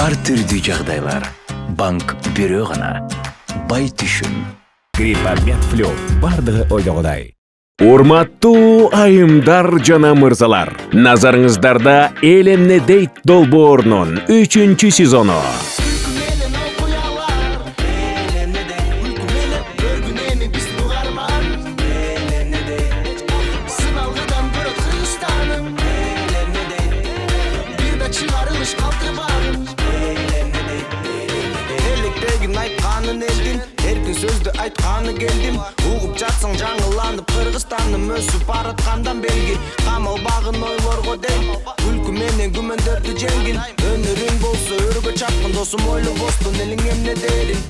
ар түрдүү жагдайлар. Банк бирөө гана. Бай түшүн. Гриппамет флю бардыгы ойдогудай. Урматтуу айымдар жана мырзалар, назарыңыздарда Эленне дейт долбоорунун 3-чү сезону. Сөзді айтқаны келдім Уғып жатсың жаңыланып Қырғызстаным өсіп баратқандан белгі Қамал бағын ойлорго дейм Күлкіменен күмендерді жеңгін Өнерің болса өрігі чапқын Досым ойлы бостын елің емне дерін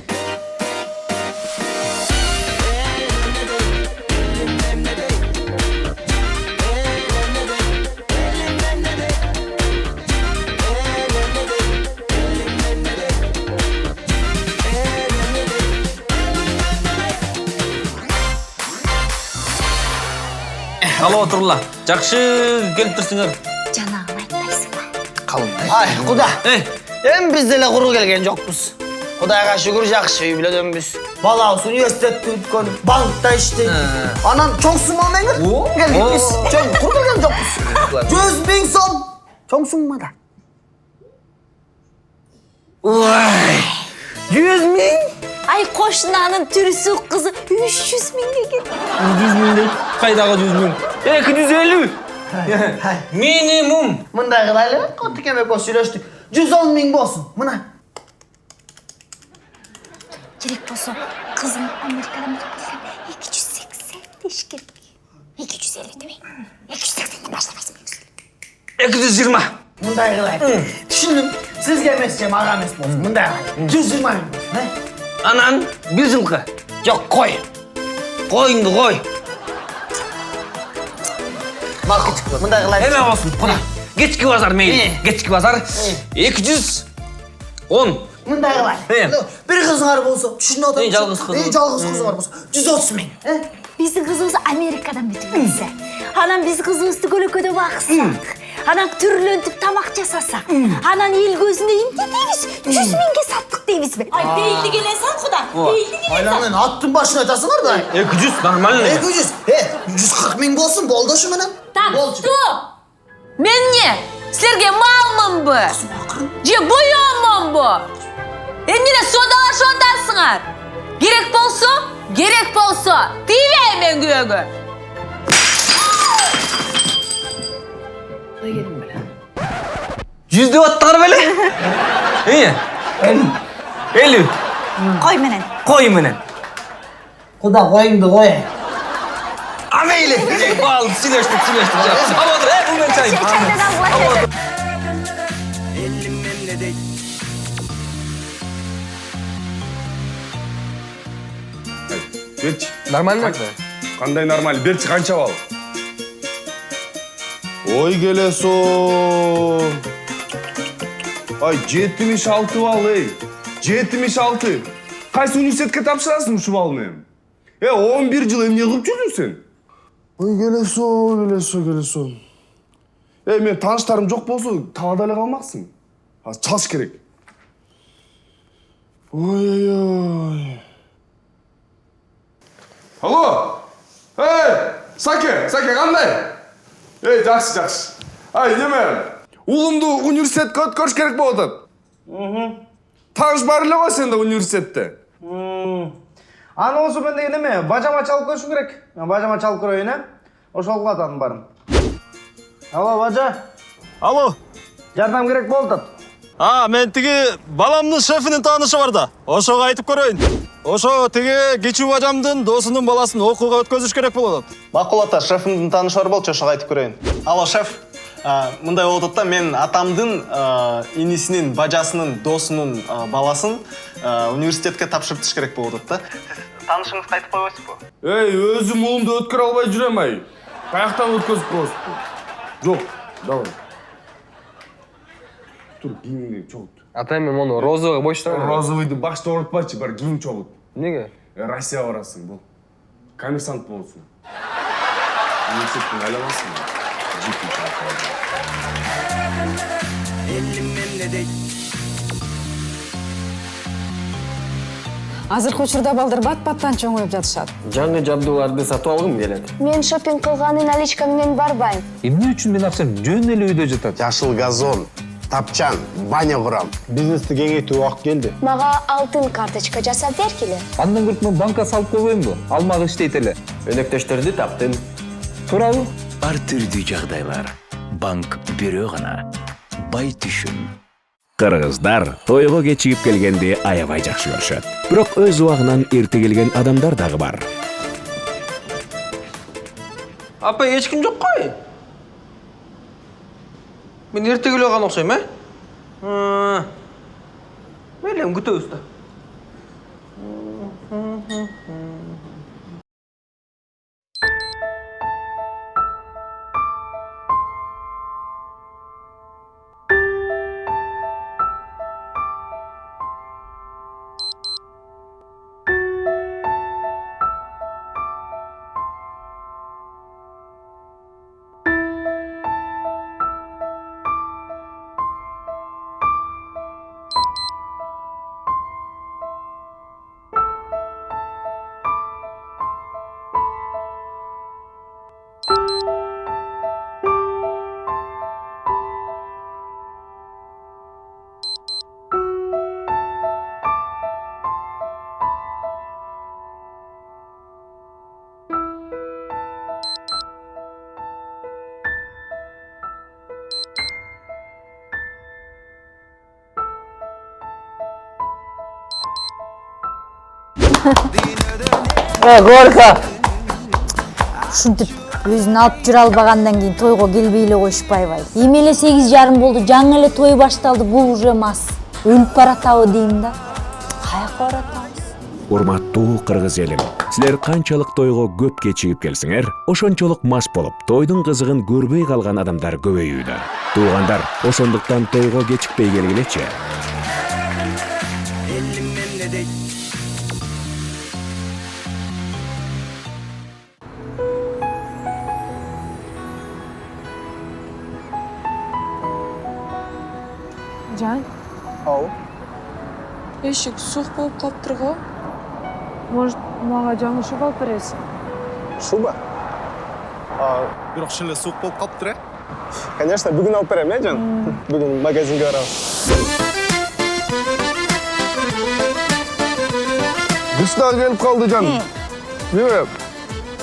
Алло, Турла. Жақшы келіп тұрсыңар. Жанағын айтпайсың ба? Қалың. Ай, Құда. Эм біз деле құру келген жоқпыз. Құдайға шүгір жақшы үй біледімбіз. Балауыз университетті өткен, банкта іштейді. Анан чоңсума меңір. Келгенбіз. Чоң, құр келген жоқпыз. 100.000 сом. Чоңсумада. Ой, 100.000? Ай, қошынанын түрісі қызы 300.000 деген. 100.000 дейді. Қайдағы 100.000? 250. Минимум. Мындай қылайлы, қотты кемек бос сөйлештік. 110.000 болсын, мына. Керек болса, қызың Америкадан келген 280 деш керек. 250 демей. 280 баштамайсың. 220. Мындай қылайлы. Түсіндім, сізге емес жем, аға емес болсын. Мындай қылайлы. 120.000 болсын, Анан, бір жылқы. Жоқ, қой. Қойыңды қой. Мақұл, мындай қылайық. Әме болсын, құда. Кечкі базар мейлі. Кечкі базар 210. Мындай қылайық. Bir қызыңар болса, түсіне отырмыз. Жалғыз қызың. Жалғыз қызыңар болса, 130.000. Біздің қызымыз Америкадан бітіп кетсе. Анан біз қызымызды көлөкөдө бақсақ. Анан түрлентіп тамақ жасасақ. Анан ел көзінде имте дейбіз. 100.000-ге саттық дейбіз бе? Ай, бейлді келесен, құда. Бейлді келесен. Айланын аттың башына айтасыңар да. 200, нормально. 200. 140.000 болсын, болды шу менен. Так, стоп! Мен не? Сілерге малмын бі? Же бұйымын бі? Мені содалашы отасыңар. Керек болса, тивей мен күйегі. Жүзді оттығар бәлі? Елу. Қой менен. Қой менен. Құда қойыңды қой. Амейлі. Ал, сөйлештік. Ал отыр, бұл мен чайым. Чайдан алып. Елім емне дейді Берчи. Нормально? Қандай нормально? Берчи қанша бал? Ой, келесо. Ай, 76 бал, ей. 76. Қайсы университетке тапшырасың ұшы балмен? 11 жыл емне қылып жүрдің сен? Ой, келесо. Мен таныштарым жоқ болса, талада әлі қалмақсың. Çalış керек. Ой. Алло! Саке, қандай? Жақсы. Неме, ұлымды университетке өткөріш керек болды. Таныш бар еле ғой сенде университетте. Аны осы мен деген еме, бажама чалып көршім керек. Бажама чалып көрейін, ошол қатаным барым. Алло, бажа. Алло. Жардам керек болды. Мен тиги баламдын шефинин таанышы бар да. Ошого айтып көрөйүн. Ошо тиги кичүү бажамдын досунун баласын окууга өткөзүш керек болот. Макул ата, шефимдин таанышы бар болчу, ошого айтып көрөйүн. Алло, шеф. Мындай болуп атат да, мен атамдын инисинин бажасынын досунун баласын университетке тапшыртыш керек болуп атат да. Сиз таанышыңызды айтып койбойсузбу? Өзүм улумду өткөрө албай жүрөм ай. Каяктан өткөзүп коесузбу? Жок, давай. Тур, кийимиңди чогут. Ата мен оны розовый боштабы? Розовыйды башта орутпачы, бар кийим чогут. Неге? Россия барасың, бул. Коммерсант болсун. Университеттин айланасың. Жипи чакырады. Елім емне дейді Азыркы учурда балдар бат-баттан чоңоюп жатышат. Жаңы жабдууларды сатып алгым келет. Мен шопинг кылганы наличка менен барбайм. Эмне үчүн мен акчам жөн эле үйдө жатат? Жашыл газон, тапчан, баня курам. Бизнести кеңейтүү убакыт келди. Мага алтын карточка жасап бергиле. Андан көрүп мен банкка салып койбоймбу? Алмак иштейт эле. Өнөктөштөрдү таптым. Туурабы? Ар түрдүү жагдайлар банк бирөө гана бай түшүм. Кыргыздар тойго кечигип келгенди аябай жакшы көрүшөт. Бирок өз убагынан эрте келген адамдар дагы бар. Апа, эч ким жок кой? Мен эрте келе калган окшойм, Мейлі, күтөбүз да. Горка. Ушинтип өзүн алып жүрө албагандан кийин тойго келбей эле коюшпайбы. Эми эле 8:30 болду, жаңы эле той башталды, бул уже мас. Өлүп баратабы дейм да. Каяка баратабыз? Урматтуу кыргыз элим, силер канчалык тойго көп кечигип келсеңер, ошончолук мас болуп, тойдун кызыгын көрбөй калган адамдар көбөйүүдө. Туугандар, ошондуктан тойго кечикпей келгилечи. Жан, Ау. эшик сук болуп калыптыр го. Может, мага жаңы шуба алып бересиң? Шуба? Бирок чын эле суук болуп калыптыр, Конечно, бүгүн алып берем, Жан? Бүгүн магазинге барабыз. Кышта келип калды жан. Неме?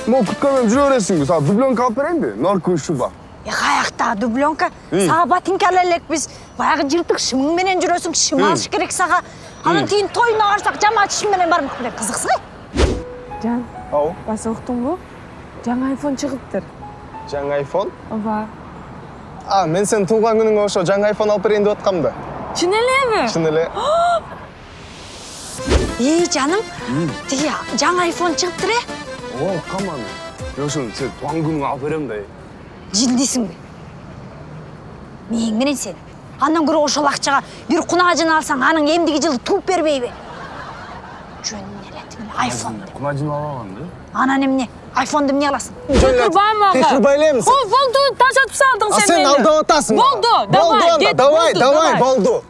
Могу күткөнүм жүрө бересиңби? Сага дубленка алып берейинби? Норковый шуба. Каякта дубленка? Сага ботинка алып элекпиз. Баягы жыртык шымың менен жүрөсүң, шым алыш керек сага. Анан кийин тойуна барсак жамаат шым менен бармак беле, кызыксың. Жан, Ау. баса уктуңбу? Жаңы айфон чыгыптыр. Жаңы айфон? Ооба. Мен сен туулган күнүңө ошо жаңы айфон алып берейин деп аткам да. Чын элеби? Чын эле. Жаным, тиги жаңы айфон чыгыптыр э? О, каман. Ошону сен туган күнүңө алып берем да. Жилдисиңби? Мең менен сен. Андан көрө ошол акчага бир кунажын алсаң, аның эмдиги жылы тууп бербейби? Жөн эле айфон. Кунажын алган да. Анан эмне? Айфонду эмне аласың? Текурбай мага. Текурбай элем сен. Болду, тажатып салдың сен мени. Сен алдап атасың. Болду, давай, кет. Давай, болду.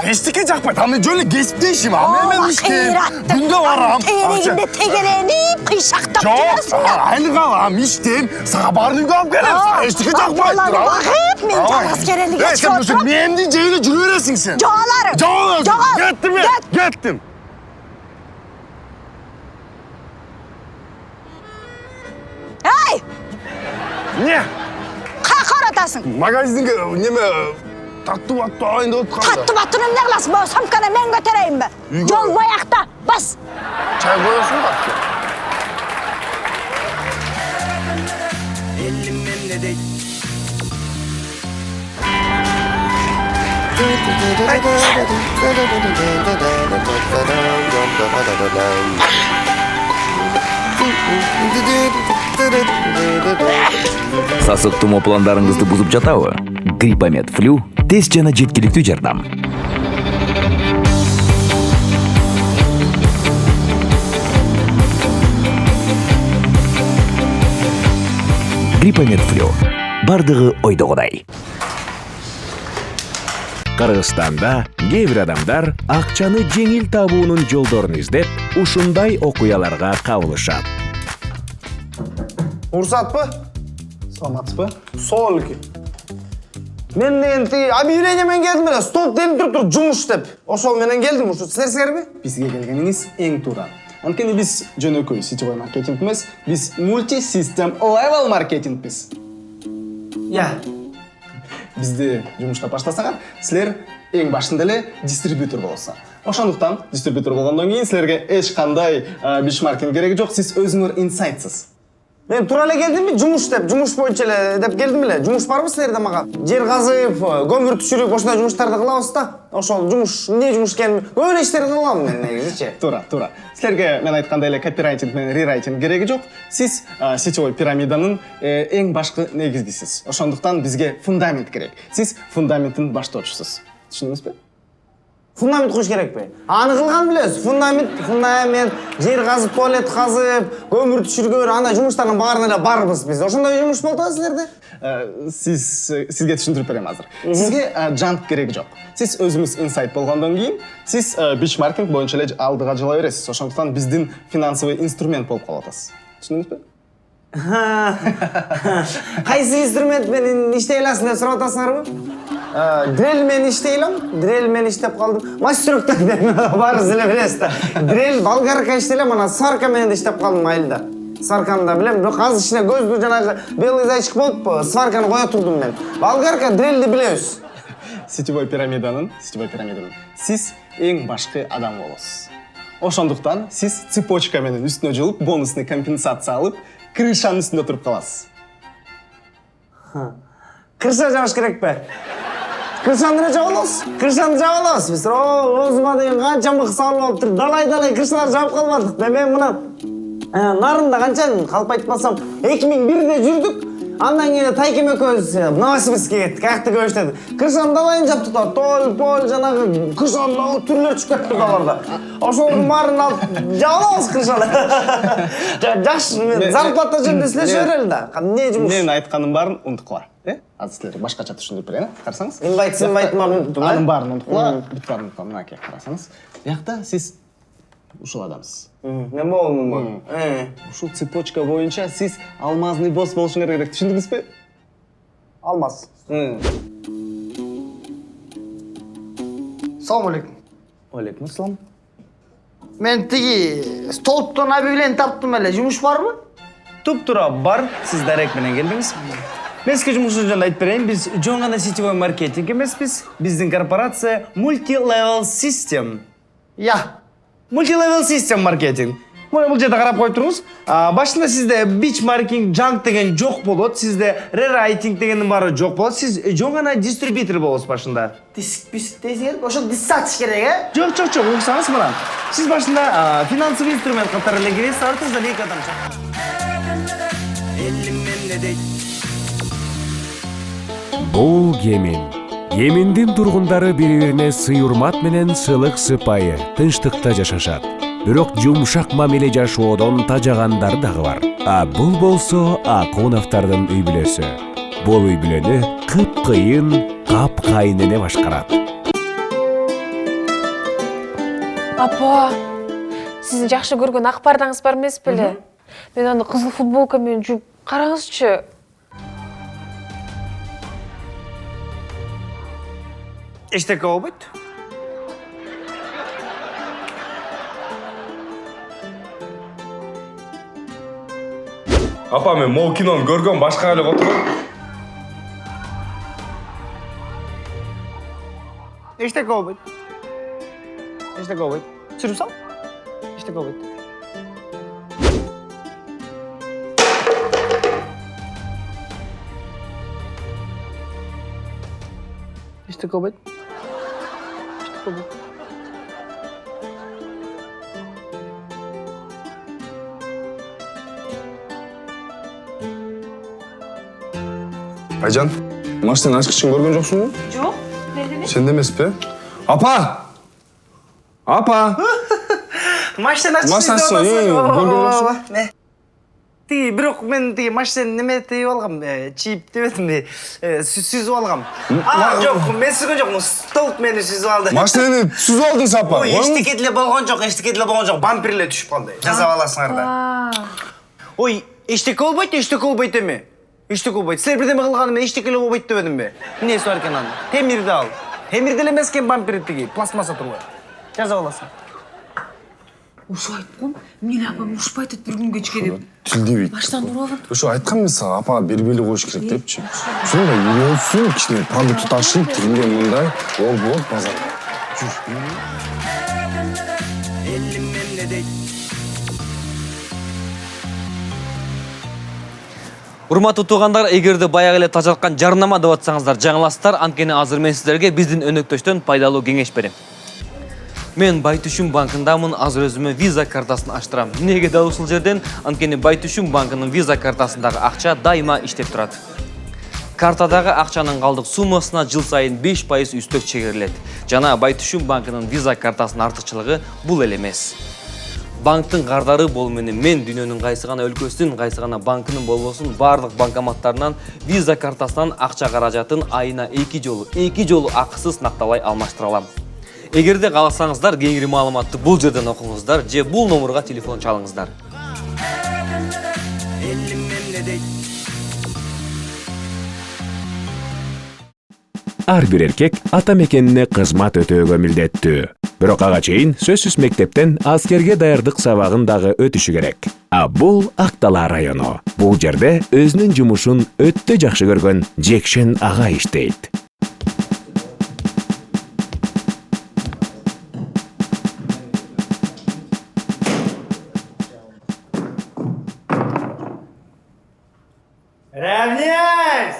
Эчтеке жакпайт. Аны жөн эле кесиптешим. Мен иштейм. Күндө барам. Тегерегинде тегеренип, кыйшактап жүрөсүң. Айлык алам, иштейм. Сага баарын үйгө алып келем. Эчтеке жакпайт. Багып, мен жалгыз керелиге чыгып Сен мемди жейли жүрө бересиң сен. Жоголарым. Жогол. Кеттим мен. Кеттим. Ай! Не? Каяка баратасың? Магазинге неме таттуу айын деп атканда. Таттуу эмне кыласың? Бу самканы мен көтөрөйүнбү? Жол баякта, бас. Чай коесуң да. Сасык тумоо пландарыңызды бузуп жатабы? Гриппомед Флю тез жана жеткиликтүү жардам. Гриппомед Флю. Бардыгы ойдогудай. Кыргызстанда кээ бир адамдар акчаны жеңил табуунун жолдорун издеп, ушундай окуяларга кабылышат. Урсатпы? Саламатсызбы? Солки. Мен деген объявление мен келдим эле, стоп делип туруп жумуш деп. Ошол менен келдим, ушу силерби? Бизге келгениңиз эң туура. Анткени биз жөнөкөй сетевой маркетинг эмес, биз мульти-систем level маркетингбиз. Я. Бизди жумуштап баштасаңар, силер эң башында эле дистрибьютор болосуңар. Ошондуктан дистрибьютор болгондон кийин силерге эч кандай бенчмаркинг кереги жок, сиз өзүңөр инсайтсыз. Мен тура эле келдимби, жумуш деп, жумуш боюнча эле деп келдим эле. Жумуш барбы силерде мага? Жер казып, көмүр түшүрүп, ошондой жумуштарды кылабыз да. Ошол жумуш, эмне жумуш экенин көп эле иштерди кылам мен негизичи. Туура. Силерге мен айткандай эле копирайтинг менен рерайтинг кереги жок. Сиз сетевой пирамиданын эң башкы негизгисиз. Ошондуктан бизге фундамент керек. Сиз фундаменттин баштоочусуз. Түшүндүңүзбү? Фундамент коюш керекпи? Аны кылган билесиз. Фундамент, жер казып, туалет казып, көмүр түшүргөн, андай жумуштардын баарына эле барбыз биз. Ошондой жумуш болду силерде? Сизге түшүндүрүп берем азыр. Сизге жант кереги жок. Сиз өзүңүз инсайт болгондон кийин, сиз бенчмаркинг боюнча эле алдыга жыла бересиз. Ошондуктан биздин финансовый инструмент болуп калып атасыз. Түшүндүңүзбү? Кайсы инструмент менен иштей аласың деп сурап атасыңарбы? Дрель мен иштей алам, дрель мен иштеп калдым. Мастероктон баарыбыз эле билесиз да. Дрель, болгарка иштей алам, анан сварка менен иштеп калдым айылда. Сварканы да билем, бирок азыр ичине көздүү жанагы белый зайчик болуп, сварканы кое турдум мен. Болгарка, дрельди билебиз. Сетевой пирамиданын сиз эң башкы адам болосуз. Ошондуктан сиз цепочка менен үстүнө жолуп, бонусный компенсация алып, крышанын үстүндө туруп каласыз. Крыша жабыш керекпи? Крышаны жабылабыз. Крышаны жабылабыз. Биз озума деген канча мык салып алыптыр. Далай крышалар жабып калбадык. Мен мына нарында канча калп айтпасам 2001-де жүрдүк. Андан кийин Тайкем экөөбүз Новосибирскке кеттик. Акты көбүштөдү. Крышанын далайын жаптык да. Пол жанагы крышанын түрлөр чыгып кетти даларда. Ошолордун баарын алып жабылабыз крышаны. Жакшы, зарплата жерде иштеше берели да. Эмне жумуш? Мен айтканымдын баарын унуткула. Азыр силерге башкача түшүндүрүп берейин, карасаңыз. Инвайтман унуттум. Анын баарын унуткула, бүт баарын унуткула. Мынакей карасаңыз. Биякта сиз ушул адамсыз. Мен болмумун? Ушул цепочка боюнча сиз алмазный босс болушуңар керек, түшүндүңүзбү? Алмаз. Салам алейкум. Алейкум ассалам. Мен тиги столбтон объявление таптым эле. Жумуш барбы? Туп-тура бар. Сиз дарек менен келдиңиз. Мен сизге жумуштун жөнүндө айтып берейин. Биз жөн гана сетевой маркетинг эмеспиз. Биздин корпорация multi-level system. Multi-level system маркетинг. Бул жерде карап коюп туруңуз. Башында сизде бенчмаркинг, жанк деген жок болот. Сизде рерайтинг дегендин баары жок болот. Сиз жөн гана дистрибьютор болосуз башында. Диск, ошо диск сатыш керек, Жок, уксаңыз мына. Сиз башында финансовый инструмент катары эле киресиз, артыңыздан 2 адам чыгат. Бул Йемен. Йемендин тургундары бири-бирине сый-урмат менен сылык сыпайы, тынчтыкта жашашат. Бирок жумшак мамиле жашоодон тажагандар дагы бар. Бул болсо Акуновдордун үй бүлөсү. Бул үй бүлөнү кыпкыйын капкайнене башкарат. Апа, сиздин жакшы көргөн ак бардаңыз бар эмес беле? Мен аны кызыл футболка менен жууп караңызчы. Эчтеке болбойт. Апа, мен могу кинону көргөм, башка эле отургам. Эчтеке болбойт. Сүрүп сал. Эчтеке болбойт. Эчтеке болбойт. Айжан, машинанын ачкычын көргөн жоксуңбу? Жок, мен Сен эмеспи? Апа! Апа! Машина Машина көргөн жоксуң. тиги бирок мен тиги машинаны неме деп алгам, чип деп этим, сүзүп алгам. Жок, мен сүзгөн жокмун, столб мени сүзүп алды. Машинаны сүзүп алдың сапа. Ой, эчтеке деле болгон жок, бамперлер түшүп калды. Жасап аласыңар да. Ой, эчтеке болбойт эми. Эчтеке болбойт. Силер бирдеме кылганы мен эчтеке эле болбойт дебедимби? Эмнеси бар экен анын? Темирди ал. Темир деле эмес экен бампер тиги, пластмасса тургай. Жасап аласың. Ошо айткам, мен апам ушпай айтат bir күн кечке деп. Тилдебейт. Баштан уруп алган. Ошо айткам мен сага апага бербей коюш керек депчи. Ошондой үйрөнсүн, кичине продукт ташып, тигинден мындай ол болот базар. Урматтуу туугандар, эгерде баягы эле тажаткан жарнама деп атсаңыздар жаңыласыздар, анткени азыр мен сиздерге биздин өнөктөштөн пайдалуу кеңеш берем. Мен Байтүшүм банкындамын, азыр өзүмө виза картасын ачтырам. Эмнеге дал ушул жерден? Анткени Байтүшүм банкынын виза картасындагы акча дайыма иштеп турат. Картадагы акчанын калдык суммасына жыл сайын 5% үстөк чегерилет. Жана Байтүшүм банкынын виза картасынын артыкчылыгы бул эле эмес. Банктын кардары болуу менен мен дүйнөнүн кайсы гана өлкөсүнүн, кайсы гана банкынын болбосун бардык банкоматтарынан виза картасынан акча каражатын айына 2 жолу акысыз накталай алмаштыра алам. Эгерде кааласаңыздар, кеңири маалыматты бул жерден окуңуздар же бул номурга телефон чалыңыздар. Ар бир эркек ата мекенине кызмат өтөөгө милдеттүү. Бирок ага чейин сөзсүз мектептен аскерге даярдык сабагын дагы өтүшү керек. А бул Ак-Дала району. Бул жерде өзүнүн жумушун өтө жакшы көргөн Жекшен ага иштейт. Равняйсь!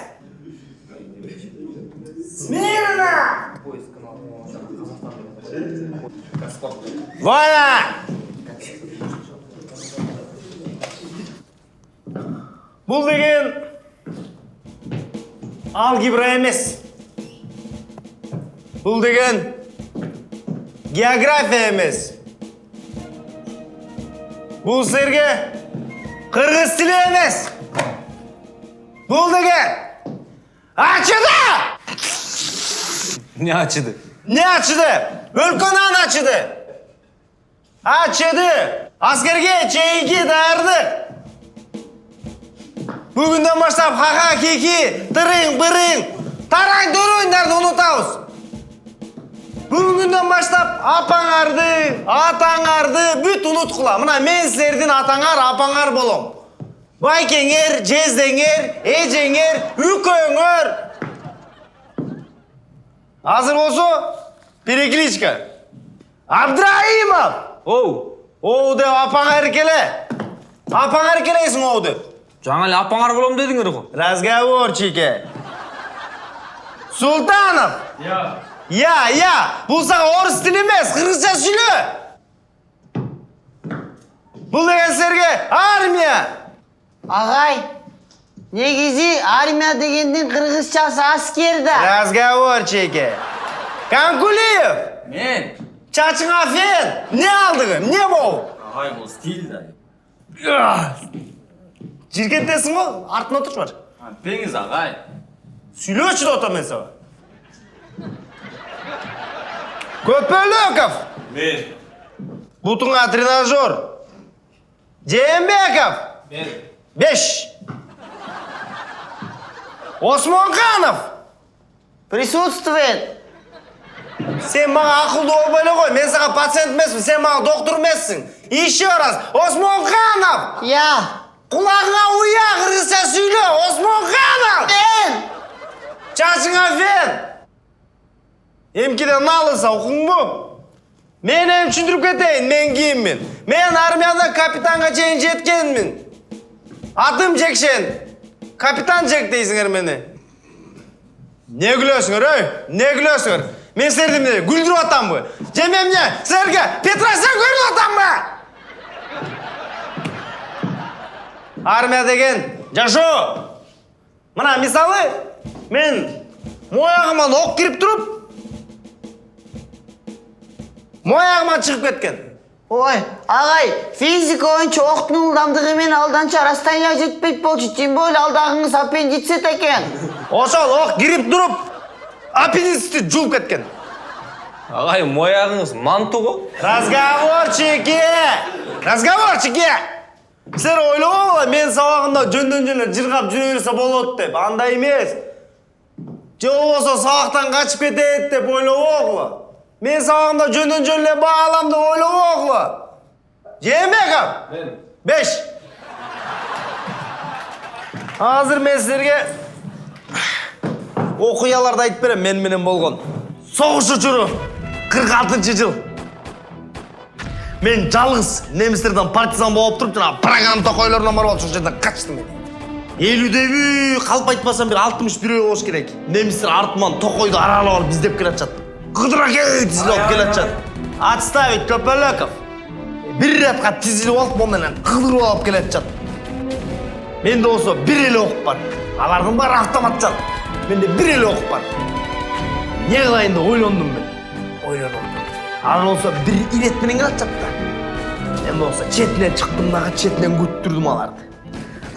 Смирно! Вольно! Бул деген алгебра эмес. Бул деген география эмес. Бул силерге кыргыз тили эмес. Бул деген ачыды! Не ачыды? Не ачыды? Өлкөнөн ачыды. Ачыды. Аскерге чейинки даярдык. Бүгүндөн баштап ха-ха, ки-ки, тырың-бырың, тараң-төрөңдөрдү унутабыз. Бүгүндөн баштап апаңарды, атаңарды бүт унуткула. Мына мен силердин атаңар, апаңар болом. Байкеңер, жездеңер, эжеңер, үкөңөр. Азыр болсо, перекличка. Абдраимов! Оу деп апаңа эркеле. Апаңа эркелейсиң оу деп. Жаңа эле апаңар болом дедиңер го. Разговорчике. Султанов! Я. Бул сага орус тили эмес, кыргызча сүйлө. Бул деген силерге армия. Агай, негизи армия дегендин кыргызчасы аскер да. Разговорчике. Канкулиев! Мен. Чачыңа фен! Не алдыгы? Не бол? Агай, бул стиль да. Жиркентесиң го? Артына отуруш бар. Пеңиз агай. Сүйлөөчү да отам мен сага. Көпөлөков! Мен. Бутуңа тренажер. Жээнбеков! Мен. 5. Осмонханов! Присутствует. Сен мага акылдуу болбой эле кой. Мен сага пациент эмесмин, сен мага доктор эмессиң. Еще раз. Осмонханов! Я. Кулагыңа уя, кыргызча сүйлө. Осмонханов! Мен. Чачыңа фен! Эмкиден алынса укуңбу? Мен эми түшүндүрүп кетейин, мен киммин? Мен армияда капитанга чейин жеткенмин. Атым Жекшен. Капитан Жек дейсиңер мени. Не күлөсүңөр, Не күлөсүңөр? Мен силерди эмне күлдүрүп атамбы? Же мен эмне силерге Петросян көрүп атамбы? Армия деген жашоо. Мына мисалы, мен моягыма ок кирип туруп, моягыма чыгып кеткен. Ой, ағай, физика ойынша оқтың ылдамдығымен алданша расстояние жетпейт болчу. Тем более алдағыңыз аппендицит екен. Ошол ок кирип туруп, аппендицитти жулуп кеткен. Ағай, мояғыңыз манту ғой? Разговорчики! Сіздер ойлоо, мен сабағында жөндөн жыргап жүрө берсе болот деп, андай эмес. Же болбосо сабактан качып кетет деп ойлобогула. Мен сабағында жөндөн эле баалам деп ойлобогула. Жемек 5. Азыр мен силерге окуяларды айтып берем, мен менен болгон. Согуш учуру 46-жыл. Мен жалгыз немистерден партизан болуп туруп, жана программа токойлорунан барып ошол жерден качтым мен. 50-дөбү, калп айтпасам бир 61 болуш керек. Немистер артыман токойду аралап алып издеп келатышат. Кыдыракей тизилип алып келатышат. Отставить Көпөлөков. Бир ретка тизилип алып, мондан кыдырып алып келатышат. Менде болсо бир эле ок бар. Алардын баары автоматчан. Менде бир эле ок бар. Не кылайын деп ойлондум мен. Ал болсо бир ирет менен келатышат да. Мен болсо четинен чыктым дагы, четинен көттүрдүм аларды.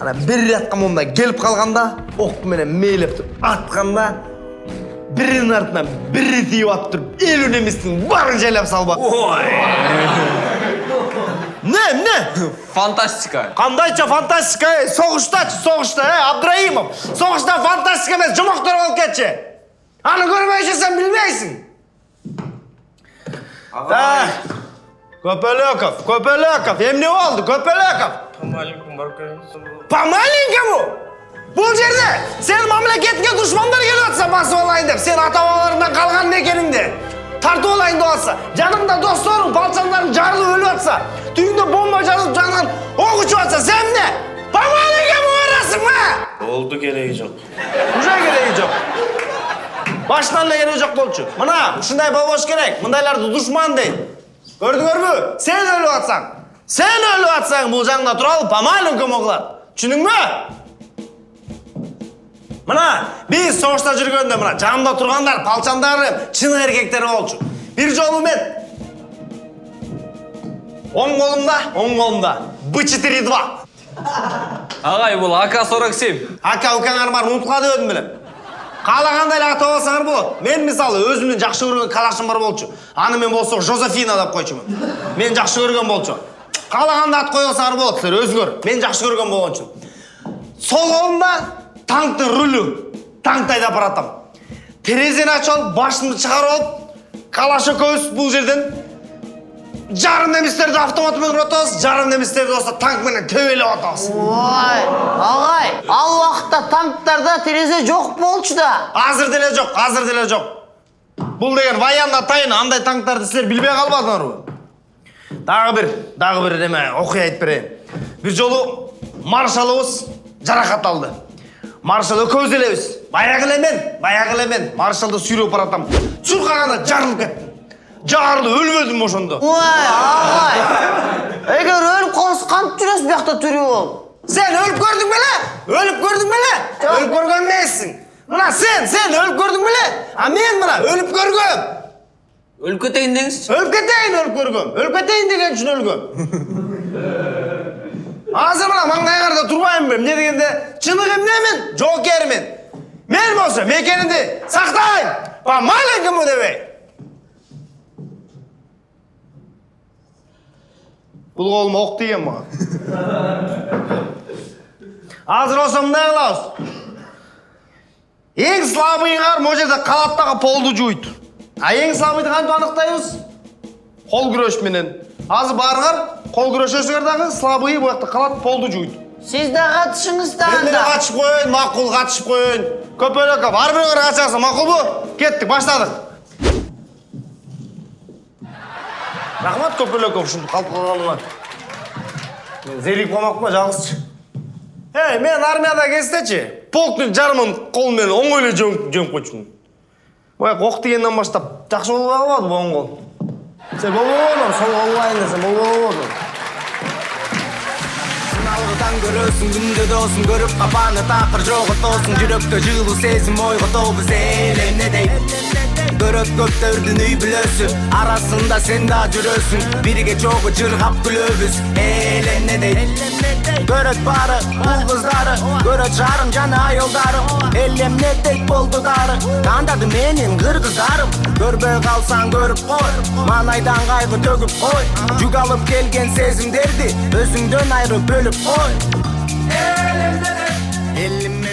Ана бир иретка мондай келип калганда, ок менен мейлеп туруп атканда, биринин артынан бири тийип ап туруп, 50 немистин баарын жайлап салба. Не? Фантастика. Кандайча фантастика? Согуштачы, Абдраимов. Согушта фантастика эмес, жомоктор болуп кетчи. Аны көрбөйчү сен билбейсиң. Көпөлөков, эмне болду, Көпөлөков? Помаленькому? Бул жерде сен мамлекетке душмандар келип атса басып алайын деп, сен ата-бабаларыңдан калган мекениңде тартып алайын деп атса, жаныңда досторуң, балчандарың жарылып өлүп атса, түйүңдө бомба жарылып жанынан ок учуп атса, сен эмне? Помаленькому барасыңбы? Болду, кереги жок. Уже кереги жок. Башынан эле кереги жок болчу. Мына, ушундай болбош керек. Мындайларды душман дейт. Көрдүңөрбү? Сен өлүп атсаң, бул жагыңда туралы помаленькому кылат. Түшүндүңбү? Мына, биз согушта жүргөндө мына жанымда тургандар, палчандарым, чын эркектер болчу. Бир жолу мен оң колумда Б-42. Ағай, бұл АК-47. АК-укаңар бар, унутула дебедим белем. Каалагандай эле ата алсаңар болот. Мен мисалы өзүмдүн жакшы көргөн калашым бар болчу. Аны мен болсо Жозефина деп койчумун. Мен жакшы көргөн болчу. Каалаганда ат кое алсаңар болот, силер өзүңөр. Мен жакшы көргөн болгончу. Сол колумда танктын рулю. Танкты айдап баратам. Терезени ачып алып, башымды чыгарып алып, калаш экөөбүз бул жерден жарым немистерди автомат менен уратабыз, жарым немистерди болсо танк менен төбөлөп атабыз. Ой, ағай, ал уақытта танктарда терезе жоқ болчу да. Азыр деле жок. Бул деген военный тайын, андай танктарды силер билбей калбадыңарбы? Дагы бир неме окуя айтып берейин. Бир жолу маршалыбыз жаракат алды. Маршал экөөбүз элебиз. Баягы эле мен маршалды сүйрөп баратам. Чуркаганда жарылып кеттим. Жарылып өлбөдүм ошондо. Ой, ағай, эгер өлүп калса кантип жүрөсүз биякта тирүү болуп? Сен өлүп көрдүң беле? Өлүп көргөн эмессиң. Мына сен өлүп көрдүң беле? А мен мына өлүп көргөм. Өлүп кетейин деңизчи. Өлүп кетейин деген үчүн өлгөм. Азыр мына маңдайгарда турбайм бе? Эмне дегенде, чыныгы эмнемен? Жоокермин. Мен болсо мекенимди сактайм. Помаленькому дебей. Бул колума ок тийген мага. Азыр болсо мындай кылабыз. Эң слабыйыңар могу жерде калаттагы полду жуйт. А эң слабыйды кантип аныктайбыз? Кол күрөш менен. Азыр баарыңар кол күрөшөсүңөр дагы, слабый буякта калат полду жуйт. Сиз да катышыңыз да Мен катышып коеюн, макул катышып коеюн. Көпөлөков, ар бирөөңөр катышасың, макулбу? Кеттик, баштадык. Рахмат Көпөлөков ушинтип калып калганыңа. Мен зерик болмакпын жалгызчы. Мен армияда кездечи, полктун жарымын кол менен оңой эле жөңүп койчумун. Бояк ок дегенден баштап жакшы болбой калбады оң кол. Сен болбойбодуң, сол болбайын десем болбойбодуң. Сыналгыдан көрөсүң күндө досун көрүп капаны такыр жоготосуң жүрөктө жылуу сезим ойготобуз эл эмне дейт көрөт көптөрдүн үй бүлөсү арасында сен да жүрөсүң бирге чогуу жыргап күлөбүз элемне дейт көрөт баары бул кыздары көрөт жарым жана айылдарым элемне дейт болду дары тандады менин кыргыздарым көрбөй калсаң көрүп кой маанайдан кайгы төгүп кой жүк алып келген сезимдерди өзүңдөн айырып бөлүп кой элемне